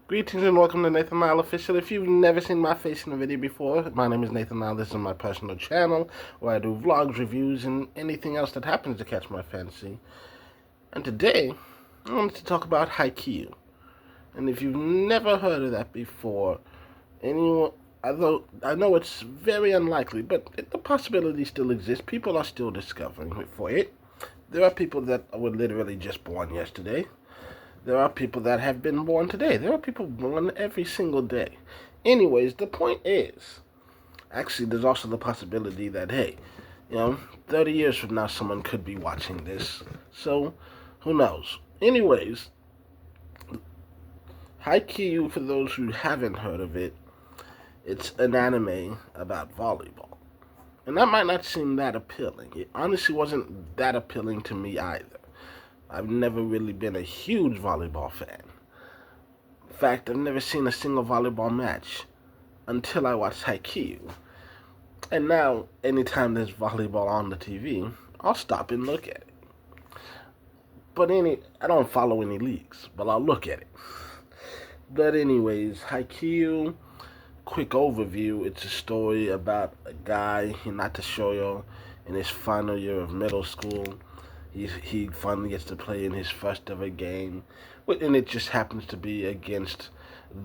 Greetings and welcome to Nathan Lyle Official. If you've never seen my face in a video before, my name is Nathan Lyle. This is my personal channel where I do vlogs, reviews, and anything else that happens to catch my fancy. And today, I wanted to talk about Haikyu. And if you've never heard of that before, anyone, although I know it's very unlikely, but the possibility still exists. People are still discovering it for it. There are people that were literally just born yesterday. There are people that have been born today. There are people born every single day. Anyways, the point is, actually, there's also the possibility that, hey, 30 years from now, someone could be watching this. So, who knows? Anyways, Haikyu, for those who haven't heard of it, it's an anime about volleyball. And that might not seem that appealing. It honestly wasn't that appealing to me either. I've never really been a huge volleyball fan. In fact, I've never seen a single volleyball match until I watched Haikyu. And now, anytime there's volleyball on the TV, I'll stop and look at it. But I don't follow any leagues, but I'll look at it. But anyways, Haikyu, quick overview. It's a story about a guy, Hinata Shoyo, in his final year of middle school. He finally gets to play in his first ever game, and it just happens to be against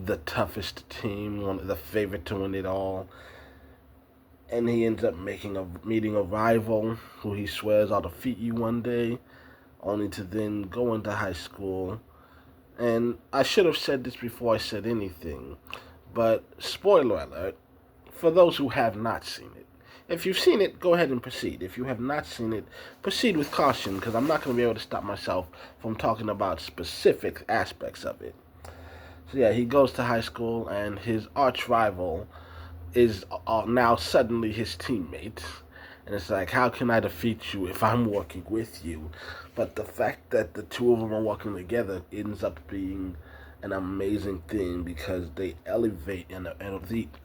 the toughest team, the favorite to win it all. And he ends up meeting a rival who he swears I'll defeat you one day, only to then go into high school. And I should have said this before I said anything, but spoiler alert, for those who have not seen it. If you've seen it, go ahead and proceed. If you have not seen it, proceed with caution, because I'm not going to be able to stop myself from talking about specific aspects of it. So yeah, he goes to high school, and his arch rival is now suddenly his teammate. And it's like, how can I defeat you if I'm working with you? But the fact that the two of them are working together ends up being an amazing thing because they elevate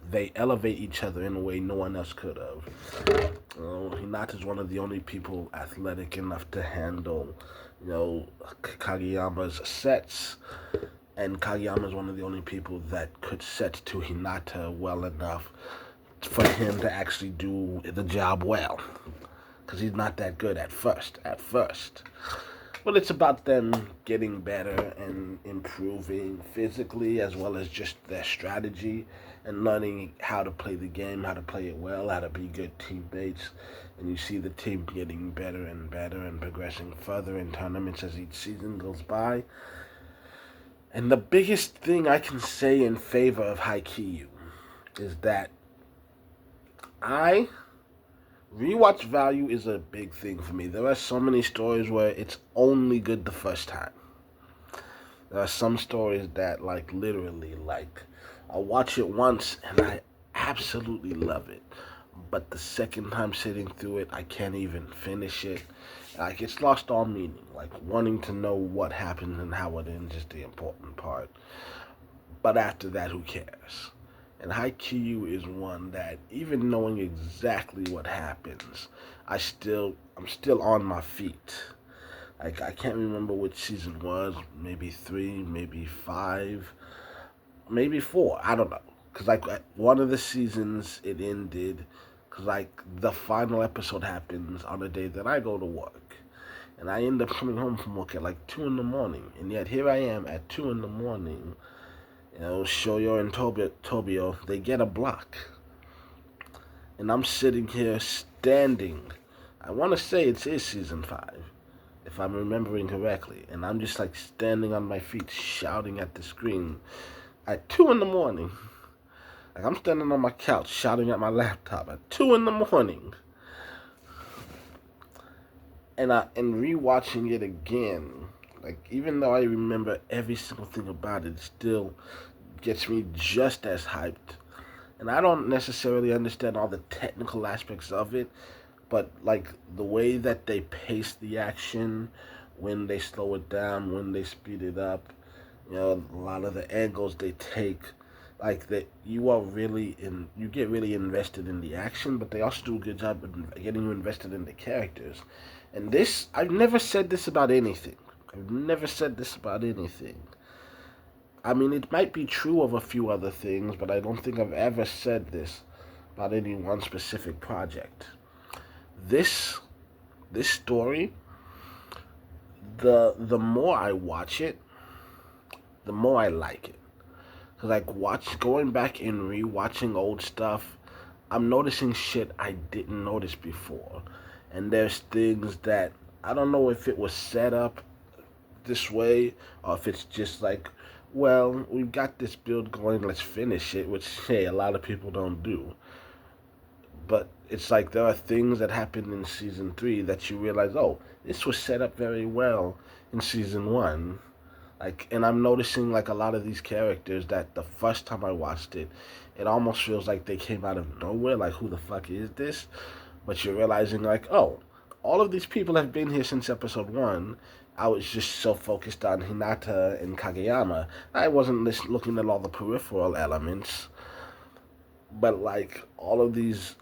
they elevate each other in a way no one else could have. Hinata's one of the only people athletic enough to handle, Kageyama's sets, and Kageyama's one of the only people that could set to Hinata well enough for him to actually do the job well, because he's not that good at first. But it's about them getting better and improving physically as well as just their strategy and learning how to play the game, how to play it well, how to be good teammates. And you see the team getting better and better and progressing further in tournaments as each season goes by. And the biggest thing I can say in favor of Haikyu is that rewatch value is a big thing for me. There are so many stories where it's only good the first time. There are some stories that, literally, I'll watch it once and I absolutely love it. But the second time sitting through it, I can't even finish it. It's lost all meaning. Wanting to know what happens and how it ends is the important part. But after that, who cares? And Haikyu is one that, even knowing exactly what happens, I'm still on my feet. I can't remember which season was. Maybe 3, maybe 5, maybe 4. I don't know. Because, one of the seasons, it ended. Because, the final episode happens on the day that I go to work. And I end up coming home from work at, 2 in the morning. And yet, here I am at 2 in the morning. Shoyo and Tobio, they get a block. And I'm sitting here standing. I want to say it is season 5, if I'm remembering correctly. And I'm just standing on my feet, shouting at the screen at 2 in the morning. I'm standing on my couch, shouting at my laptop at 2 in the morning. And rewatching it again, even though I remember every single thing about it, still gets me just as hyped. And I don't necessarily understand all the technical aspects of it, but the way that they pace the action, when they slow it down, when they speed it up, a lot of the angles they take, that you get really invested in the action, but they also do a good job of getting you invested in the characters. And this, I've never said this about anything. I mean, it might be true of a few other things, but I don't think I've ever said this about any one specific project. This this story, the more I watch it, the more I like it. Cause like going back and rewatching old stuff, I'm noticing shit I didn't notice before, and there's things that I don't know if it was set up this way or if it's just like, well, we've got this build going, let's finish it, which hey, a lot of people don't do. But it's like there are things that happened in season three that you realize, oh, this was set up very well in season one. Like, and I'm noticing like a lot of these characters that the first time I watched it, it almost feels like they came out of nowhere. Like, who the fuck is this? But you're realizing like, oh, all of these people have been here since episode one. I was just so focused on Hinata and Kageyama, I wasn't looking at all the peripheral elements. But all of these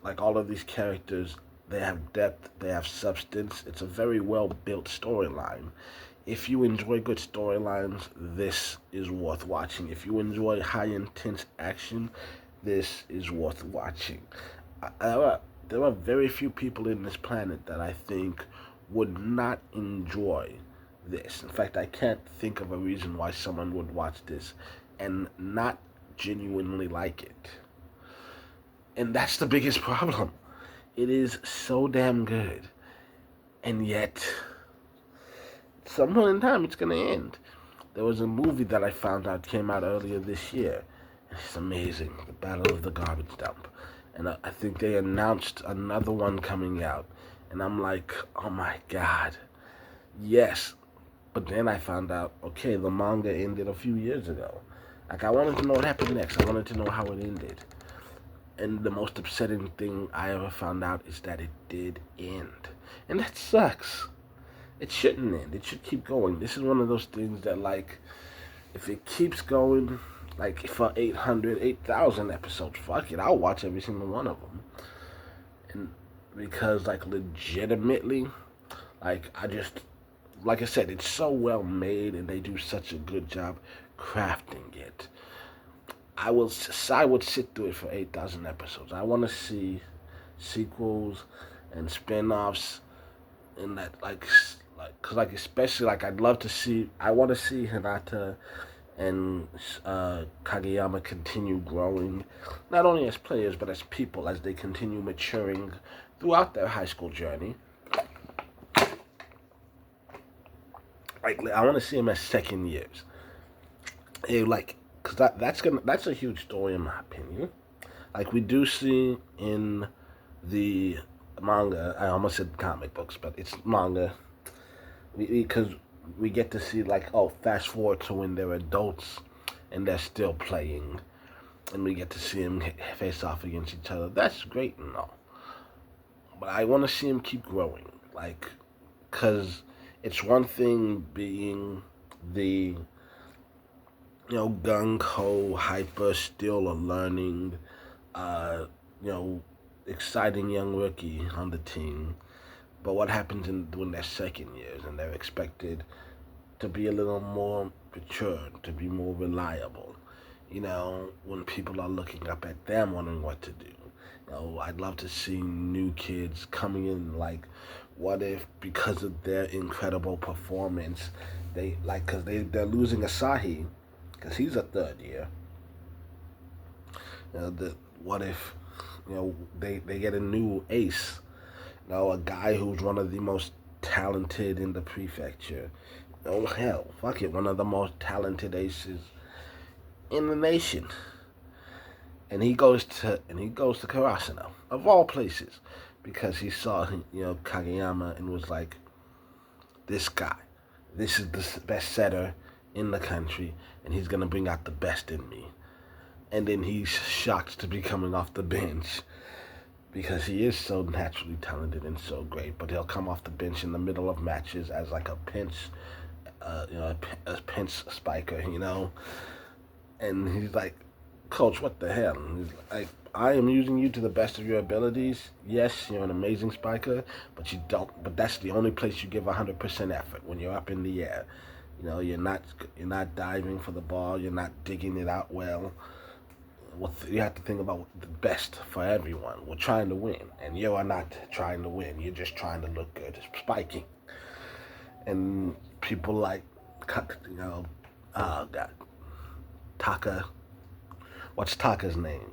characters, they have depth, they have substance. It's a very well built storyline. If you enjoy good storylines, this is worth watching. If you enjoy high intense action, this is worth watching. There are very few people in this planet that I think would not enjoy this. In fact, I can't think of a reason why someone would watch this and not genuinely like it. And that's the biggest problem. It is so damn good. And yet, somewhere in time, it's going to end. There was a movie that I found out came out earlier this year. It's amazing. The Battle of the Garbage Dump. And I think they announced another one coming out. And I'm like, oh my God. Yes. But then I found out, okay, the manga ended a few years ago. Like, I wanted to know what happened next. I wanted to know how it ended. And the most upsetting thing I ever found out is that it did end. And that sucks. It shouldn't end. It should keep going. This is one of those things that, like, if it keeps going, like, for 800, 8,000 episodes, fuck it, I'll watch every single one of them. And because, like, legitimately, like, like I said, it's so well made and they do such a good job crafting it. I would sit through it for 8,000 episodes. I want to see sequels and spin-offs and that cause like especially like I want to see Hinata and Kageyama continue growing, not only as players but as people as they continue maturing throughout their high school journey. Like I want to see them as second years. Cause that's a huge story in my opinion. Like we do see in the manga, I almost said comic books, but it's manga. Because we get to see like, oh, fast forward to when they're adults and they're still playing, and we get to see them face off against each other. That's great and all, but I want to see them keep growing. Like, cause it's one thing being the gung ho, hyper, still a learning, uh, you know, exciting young rookie on the team. But what happens when they're second years and they're expected to be a little more mature, to be more reliable? When people are looking up at them, wondering what to do. I'd love to see new kids coming in. Like, what if because of their incredible performance, because they're losing Asahi because he's a third year. What if they get a new ace, a guy who's one of the most talented in the prefecture. Oh hell, fuck it, one of the most talented aces in the nation. And he goes to Karasuno, of all places, because he saw Kageyama and was like, this guy, this is the best setter in the country, and he's gonna bring out the best in me. And then he's shocked to be coming off the bench because he is so naturally talented and so great. But he'll come off the bench in the middle of matches as like a pinch, a pinch spiker, And he's like, Coach, what the hell? And he's like, I am using you to the best of your abilities. Yes, you're an amazing spiker, but you don't. But that's the only place you give 100% effort, when you're up in the air. You're not diving for the ball. You're not digging it out well. You have to think about the best for everyone. We're trying to win, and you are not trying to win. You're just trying to look good, spiking. And people like, God, Taka. What's Taka's name?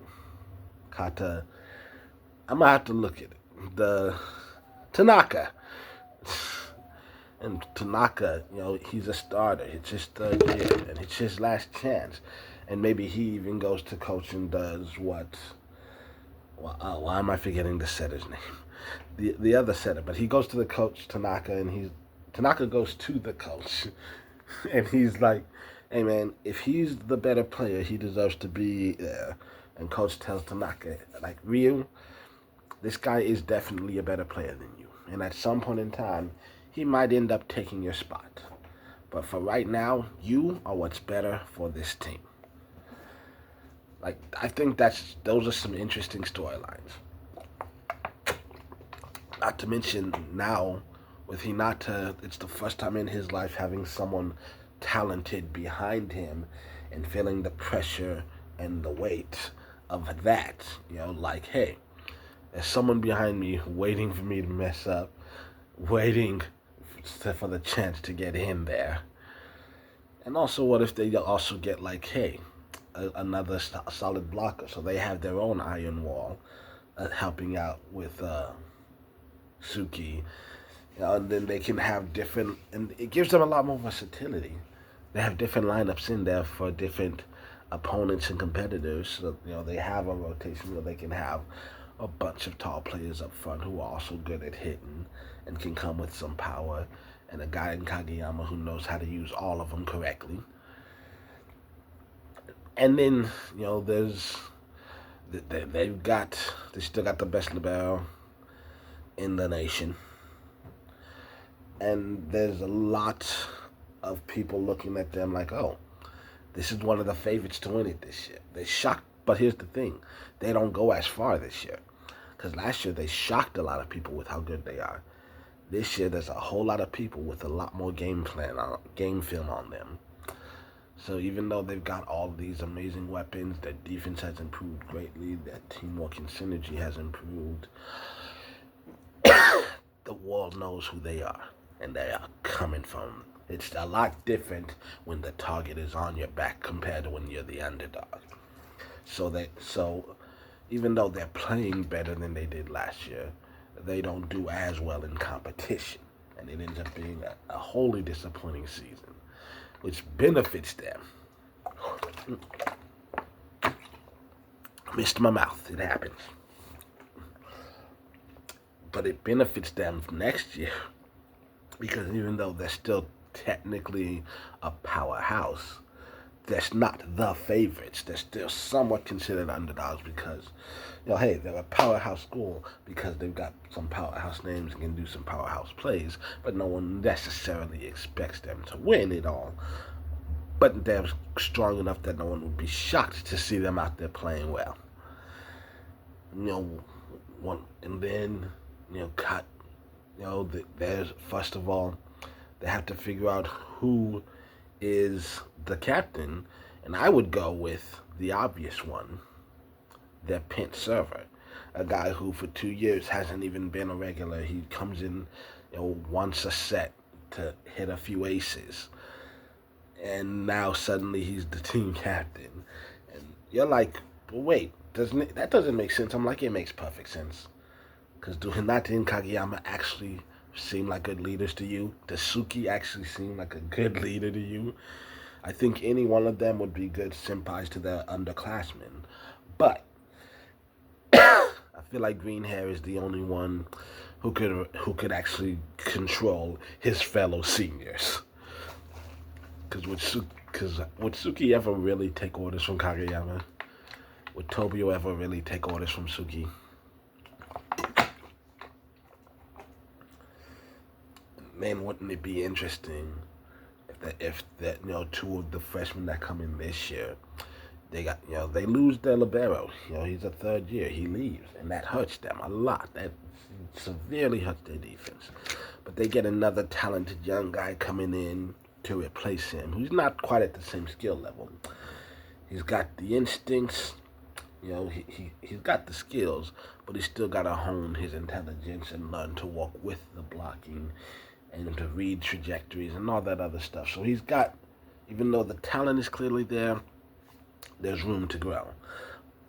Kata. I'm gonna have to look at it. The Tanaka. And Tanaka, he's a starter. It's his third year, and it's his last chance. And maybe he even goes to coach and does what? Why am I forgetting the setter's name? The other setter, but he goes to the coach Tanaka, and Tanaka goes to the coach, and he's like, "Hey man, if he's the better player, he deserves to be there." And coach tells Tanaka, like, "Ryu, this guy is definitely a better player than you, and at some point in time, he might end up taking your spot. But for right now, you are what's better for this team." Like, I think those are some interesting storylines. Not to mention now with Hinata, it's the first time in his life having someone talented behind him and feeling the pressure and the weight of that. Like, hey, there's someone behind me waiting for me to mess up, waiting for the chance to get in there. And also, what if they also get like, hey, another solid blocker, so they have their own iron wall, helping out with Suki, and then they can have different, and it gives them a lot more versatility. They have different lineups in there for different opponents and competitors. So they have a rotation where they can have a bunch of tall players up front who are also good at hitting and can come with some power, and a guy in Kageyama who knows how to use all of them correctly. And then there's they still got the best libero in the nation, and there's a lot of people looking at them like, oh, this is one of the favorites to win it this year. They shocked, but here's the thing: they don't go as far this year, because last year they shocked a lot of people with how good they are. This year there's a whole lot of people with a lot more game film on them. So even though they've got all these amazing weapons, their defense has improved greatly, their teamwork and synergy has improved, the world knows who they are, and they are coming from. It's a lot different when the target is on your back compared to when you're the underdog. So even though they're playing better than they did last year, they don't do as well in competition, and it ends up being a wholly disappointing season, which benefits them. Missed my mouth. It happens. But it benefits them next year because even though they're still technically a powerhouse, they're not the favorites. They're still somewhat considered underdogs because, hey, they're a powerhouse school because they've got some powerhouse names and can do some powerhouse plays, but no one necessarily expects them to win it all. But they're strong enough that no one would be shocked to see them out there playing well. And then, cut. There's, first of all, they have to figure out who is the captain, and I would go with the obvious one, their pent server, a guy who for 2 years hasn't even been a regular. He comes in, once a set to hit a few aces, and now suddenly he's the team captain, and you're like, well, wait, that doesn't make sense? I'm like, it makes perfect sense, because do Hinata and Kageyama actually seem like good leaders to you? Does Suki actually seem like a good leader to you? I think any one of them would be good senpais to their underclassmen, but I feel like Green Hair is the only one who could actually control his fellow seniors. Because would Suki ever really take orders from Kageyama? Would Tobio ever really take orders from Suki? Man, wouldn't it be interesting if that two of the freshmen that come in this year, they lose their libero. He's a third year. He leaves, and that hurts them a lot. That severely hurts their defense. But they get another talented young guy coming in to replace him, who's not quite at the same skill level. He's got the instincts, he's got the skills, but he's still got to hone his intelligence and learn to walk with the blocking and to read trajectories and all that other stuff. So he's got, even though the talent is clearly there, there's room to grow.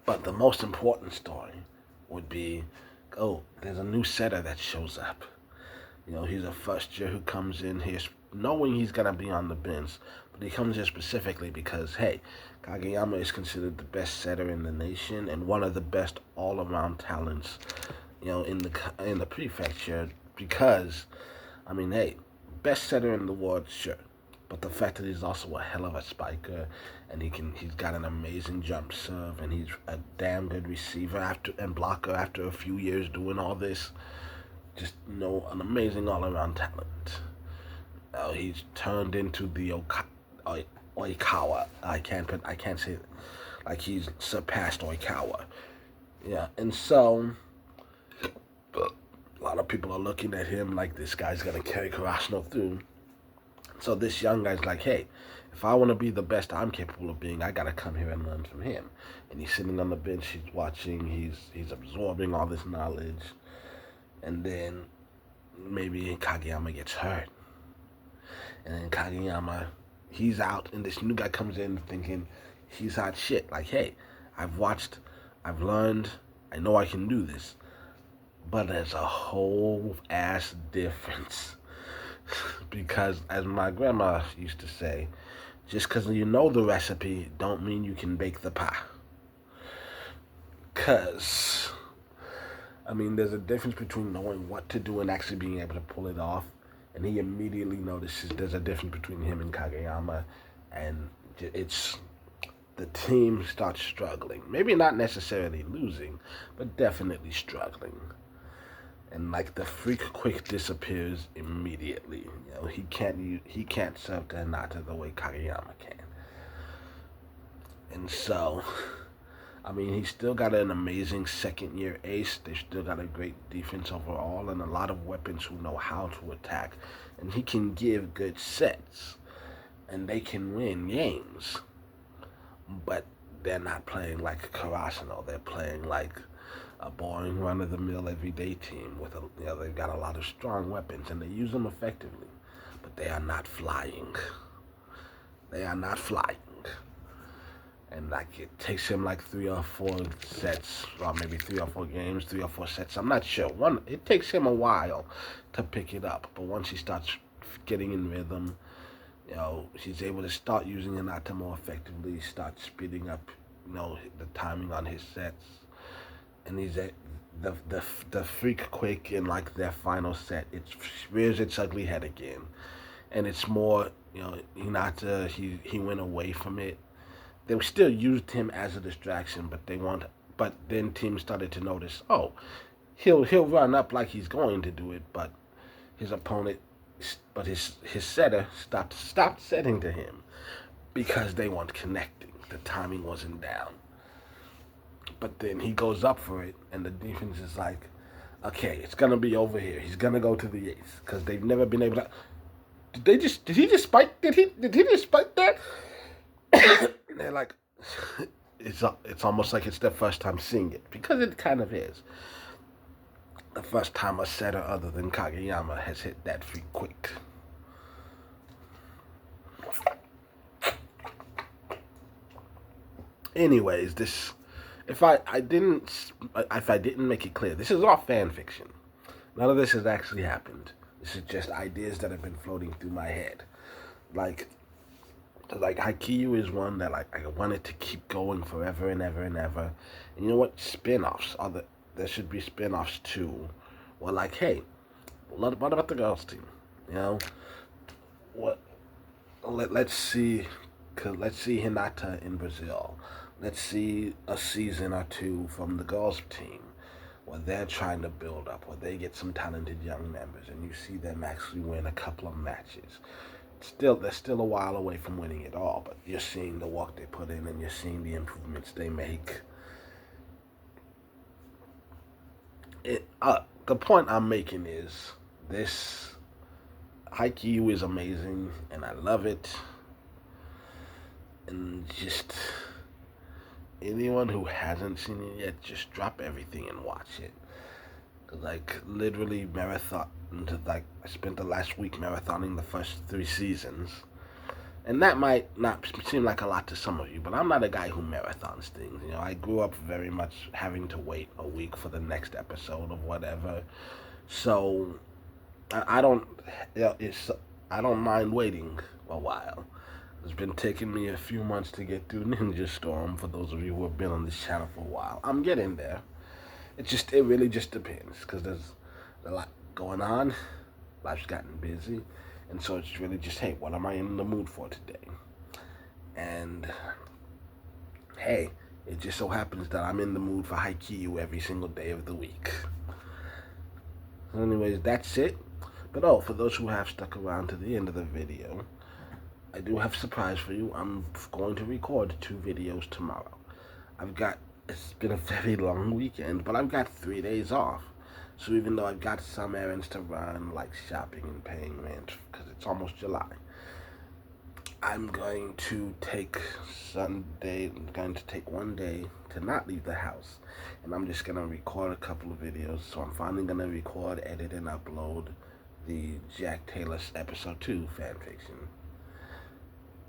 But the most important story would be, there's a new setter that shows up. He's a first year who comes in here knowing he's going to be on the bench, but he comes here specifically because, hey, Kageyama is considered the best setter in the nation and one of the best all-around talents, in the prefecture because, hey, best setter in the world, sure. But the fact that he's also a hell of a spiker, and he's got an amazing jump serve, and he's a damn good receiver and blocker after a few years doing all this. Just an amazing all-around talent. He's turned into the Oikawa. I can't say it. Like he's surpassed Oikawa. Yeah, and so a lot of people are looking at him like this guy's gonna carry Karasuno through. So this young guy's like, hey, if I want to be the best I'm capable of being, I gotta come here and learn from him. And he's sitting on the bench, he's watching, he's absorbing all this knowledge, and then maybe Kageyama gets hurt, and then Kageyama, he's out, and this new guy comes in thinking he's hot shit. Like, hey, I've watched, I've learned, I know I can do this, but there's a whole ass difference. Because, as my grandma used to say, just because you know the recipe don't mean you can bake the pie. Because, there's a difference between knowing what to do and actually being able to pull it off. And he immediately notices there's a difference between him and Kageyama. And the team starts struggling. Maybe not necessarily losing, but definitely struggling. And like the freak quick disappears immediately. He can't serve to Hinata the way Kageyama can. And so, he's still got an amazing second year ace. They've still got a great defense overall and a lot of weapons who know how to attack. And he can give good sets. And they can win games. But they're not playing like Karasuno. They're playing like a boring run-of-the-mill everyday team with they've got a lot of strong weapons and they use them effectively, but they are not flying. They are not flying. And like it takes him like 3 or 4 sets, or maybe 3 or 4 games, 3 or 4 sets. I'm not sure. It takes him a while to pick it up, but once he starts getting in rhythm, he's able to start using Hinata more effectively, start speeding up, the timing on his sets. And he's at the freak quick in like their final set. It rears its ugly head again, and it's more Hinata. He went away from it. They still used him as a distraction, but then teams started to notice. Oh, he'll run up like he's going to do it, but his opponent, his setter stopped setting to him because they weren't connecting. The timing wasn't down. But then he goes up for it, and the defense is like, okay, it's gonna be over here. He's gonna go to the ace because they've never been able to. Did he just spike? Did he just spike that? And they're like, it's almost like it's their first time seeing it because it kind of is. The first time a setter other than Kageyama has hit that free quick. Anyways, this. If I didn't make it clear, this is all fan fiction. None of this has actually happened. This is just ideas that have been floating through my head. Like Haikyu is one that I wanted to keep going forever and ever and ever. And you know what? Spin-offs there should be spin-offs too. Well, like, hey, what about the girls team? What? Let's see Hinata in Brazil. Let's see a season or 2 from the girls' team where they're trying to build up, where they get some talented young members, and you see them actually win a couple of matches. They're still a while away from winning it all, but you're seeing the work they put in, and you're seeing the improvements they make. The point I'm making is this Haikyu is amazing, and I love it. And just anyone who hasn't seen it yet, just drop everything and watch it. Like literally marathon. Like I spent the last week marathoning the first 3 seasons, and that might not seem like a lot to some of you, but I'm not a guy who marathons things. You know, I grew up very much having to wait a week for the next episode of whatever. So I don't, you know, I don't mind waiting a while. It's been taking me a few months to get through Ninja Storm. For those of you who have been on this channel for a while, I'm getting there. It really just depends because there's a lot going on. Life's gotten busy, and so it's really just, hey, what am I in the mood for today? And hey, it just so happens that I'm in the mood for Haikyu every single day of the week. So anyways, that's it. But oh, for those who have stuck around to the end of the video, I do have a surprise for you. I'm going to record 2 videos tomorrow. It's been a very long weekend, but I've got 3 days off. So even though I've got some errands to run, like shopping and paying rent, because it's almost July, I'm going to take one day to not leave the house. And I'm just going to record a couple of videos. So I'm finally going to record, edit, and upload the Jack Taylor episode 2 fanfiction.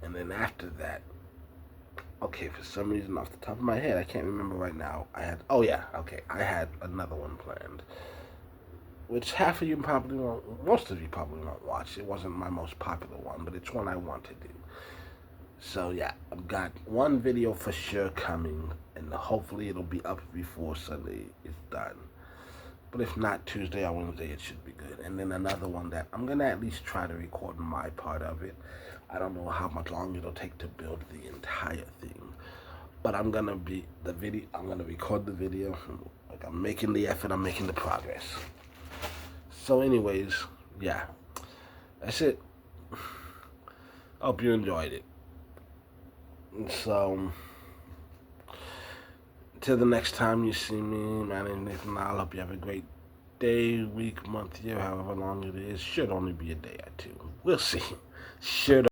And then after that, okay, for some reason off the top of my head, I can't remember right now. I had another one planned, which half of you probably won't, most of you probably won't watch. It wasn't my most popular one, but it's one I want to do. So yeah, I've got one video for sure coming, and hopefully it'll be up before Sunday is done. But if not, Tuesday or Wednesday, it should be good. And then another one that I'm going to at least try to record my part of it. I don't know how much longer it'll take to build the entire thing. But I'm going to record the video. Like, I'm making the effort, I'm making the progress. So anyways, yeah. That's it. Hope you enjoyed it. So, till the next time you see me, my name is Nathan. I hope you have a great day, week, month, year, however long it is. Should only be a day or two. We'll see. Should